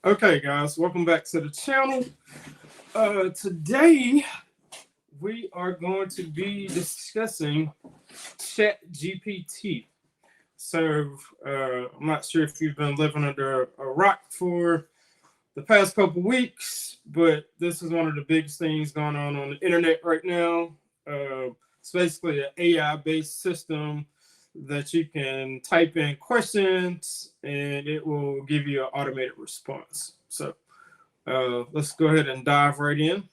Okay, guys, welcome back to the channel. Today we are going to be discussing ChatGPT. So I'm not sure if you've been living under a rock for the past couple weeks, but this is one of the biggest things going on the internet right now. It's basically an AI-based system that you can type in questions and it will give you an automated response. So let's go ahead and dive right in.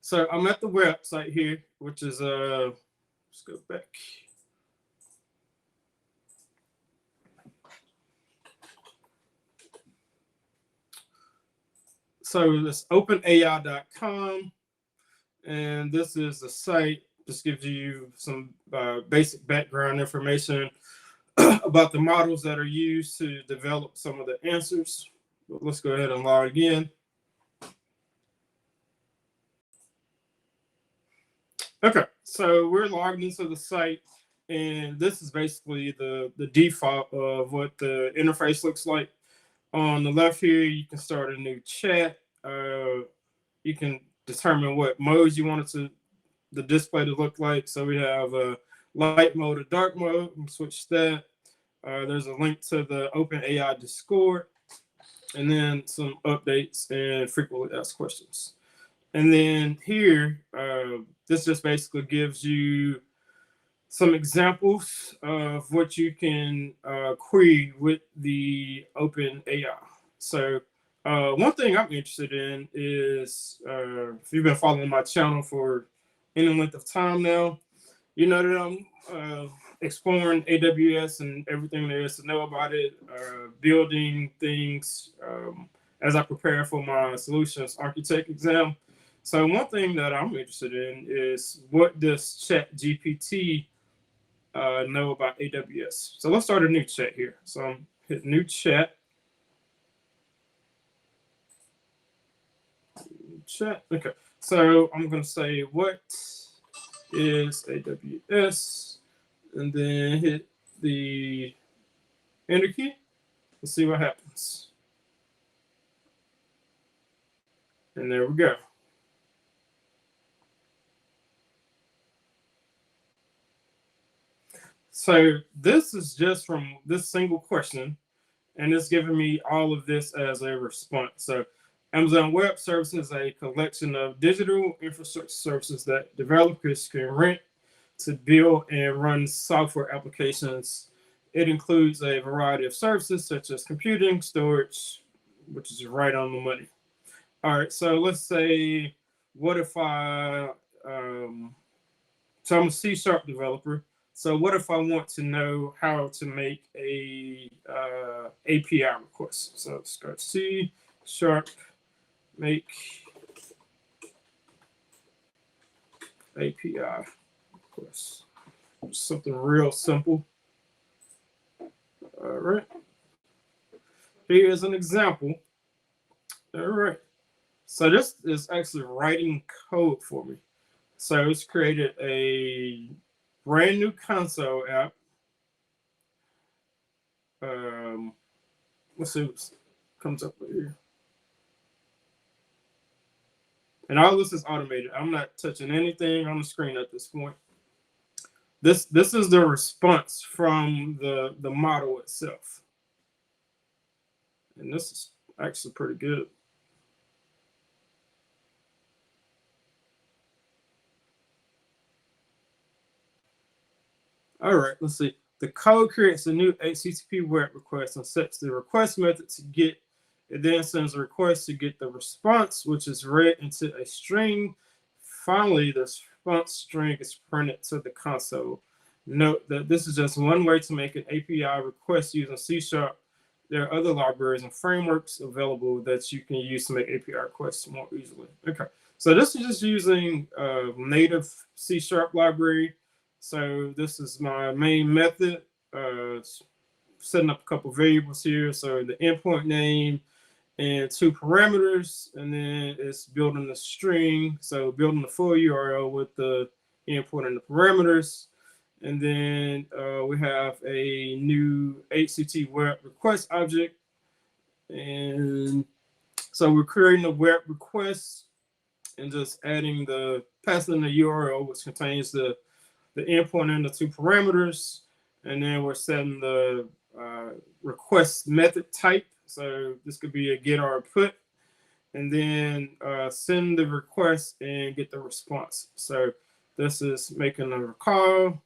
So I'm at the website here, which is let's go back. So it's openai.com, and this is the site. This gives you some basic background information about the models that are used to develop some of the answers. But let's go ahead and log in. Okay, so we're logged into the site, and this is basically the default of what the interface looks like. On the left here, you can start a new chat. You can determine what modes you want the display to look like. So we have a light mode, a dark mode. Switch that. There's a link to the OpenAI Discord, and then some updates and frequently asked questions. And then here, this just basically gives you some examples of what you can query with the OpenAI. So one thing I'm interested in is, if you've been following my channel for any length of time now, you know that I'm exploring AWS and everything there is to know about it, building things as I prepare for my solutions architect exam. So one thing that I'm interested in is, what does ChatGPT know about AWS? So let's start a new chat here. So I'm hit new chat. Okay. So I'm going to say, what is AWS? And then hit the enter key. Let's see what happens. And there we go. So this is just from this single question, and it's giving me all of this as a response. So Amazon Web Services is a collection of digital infrastructure services that developers can rent to build and run software applications. It includes a variety of services such as computing, storage, which is right on the money. All right, so let's say, what if so I'm a C# developer. So what if I want to know how to make a API request? So let's go C# make API request. Something real simple. All right. Here's an example. All right. So this is actually writing code for me. So it's created a brand new console app. Let's see what comes up here. And all this is automated. I'm not touching anything on the screen at this point. This is the response from the model itself. And this is actually pretty good. All right, let's see. The code creates a new HTTP web request and sets the request method to get. It then sends a request to get the response, which is read into a string. Finally, the response string is printed to the console. Note that this is just one way to make an API request using C#. There are other libraries and frameworks available that you can use to make API requests more easily. Okay, so this is just using native C# library. So this is my main method, setting up a couple variables here. So the endpoint name and 2 parameters, and then it's building the string. So building the full URL with the endpoint and the parameters. And then we have a new HTTP web request object. And so we're creating a web request and just adding passing the URL, which contains the endpoint and the two parameters. And then we're setting the request method type. So this could be a get or a put. And then send the request and get the response. So this is making a call,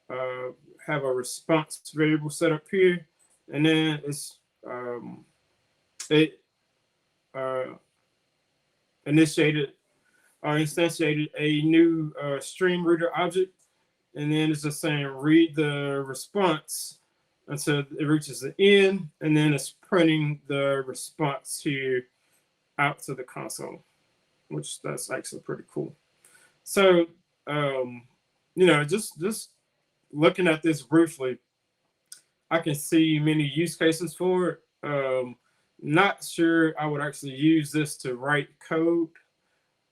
have a response variable set up here, and then it uh, initiated or instantiated a new stream reader object, and then it's just saying read the response until it reaches the end, and then it's printing the response here out to the console, which that's actually pretty cool. So, just looking at this briefly, I can see many use cases for it. Not sure I would actually use this to write code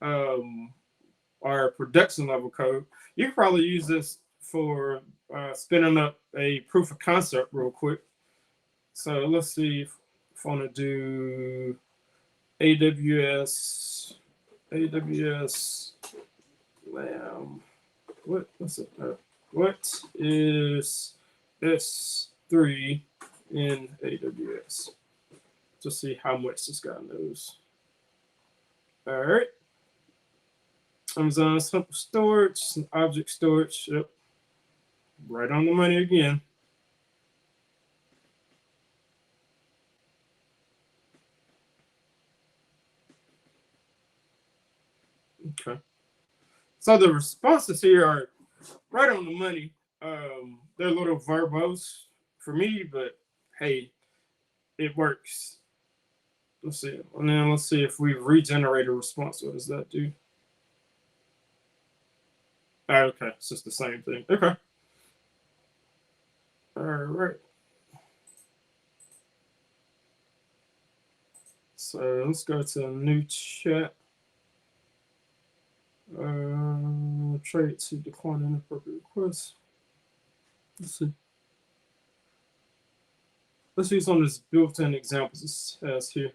or production level code. You could probably use this for spinning up a proof of concept real quick. So let's see if I want to do AWS Lamb. What's it? What is S3 in AWS? Just see how much this guy knows. All right. Amazon Simple Storage, Object Storage. Yep. Right on the money again. Okay. So the responses here are right on the money. They're a little verbose for me, but hey, it works. Let's see. And then let's see if we regenerate a response. What does that do? Okay, it's just the same thing. Okay. All right. So let's go to a new chat. Trade to decline inappropriate requests. Let's see. Let's use some of this built-in examples this has here.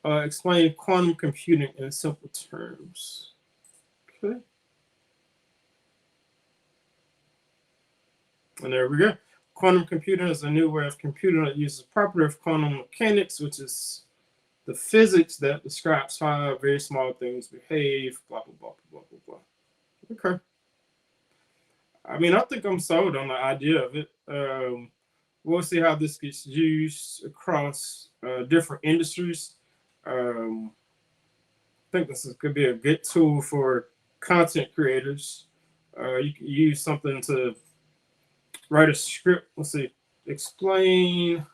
Explain quantum computing in simple terms. Okay. And there we go. Quantum computing is a new way of computing that uses property of quantum mechanics, which is the physics that describes how very small things behave, blah, blah, blah, blah, blah, blah. Okay. I mean, I think I'm sold on the idea of it. We'll see how this gets used across different industries. I think could be a good tool for content creators. You can use something to write a script. Let's see. Explain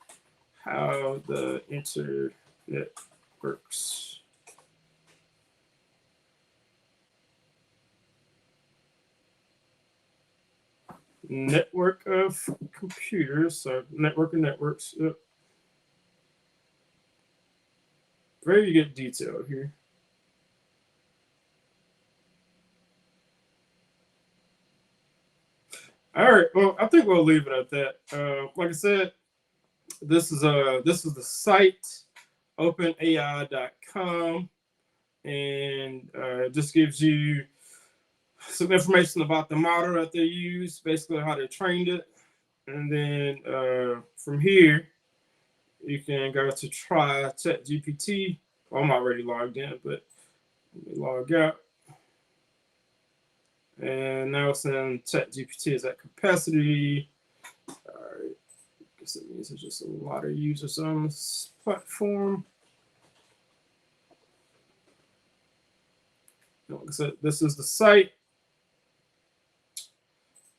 how the internet works. Network of computers, so network of networks. Yep. Very good detail here. All right, well, I think we'll leave it at that. Like I said, this is the site openai.com, and just gives you some information about the model that they use, basically how they trained it. And then from here, you can go to try ChatGPT. Well, I'm already logged in, but let me log out. And now it's saying ChatGPT is at capacity. All right. I guess it means there's just a lot of users on this platform. Like I said, this is the site.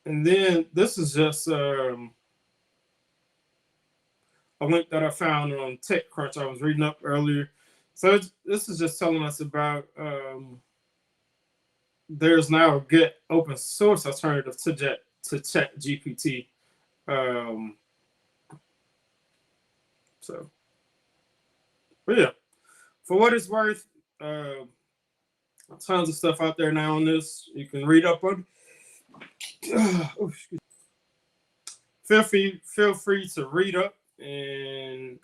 And then this is just a link that I found on TechCrunch I was reading up earlier. So this is just telling us about there's now a good open source alternative to ChatGPT. So, but yeah, for what it's worth, tons of stuff out there now on this. You can read up on. Oh, feel free to read up and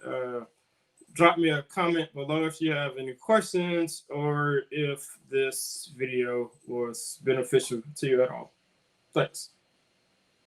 drop me a comment below if you have any questions or if this video was beneficial to you at all. Thanks.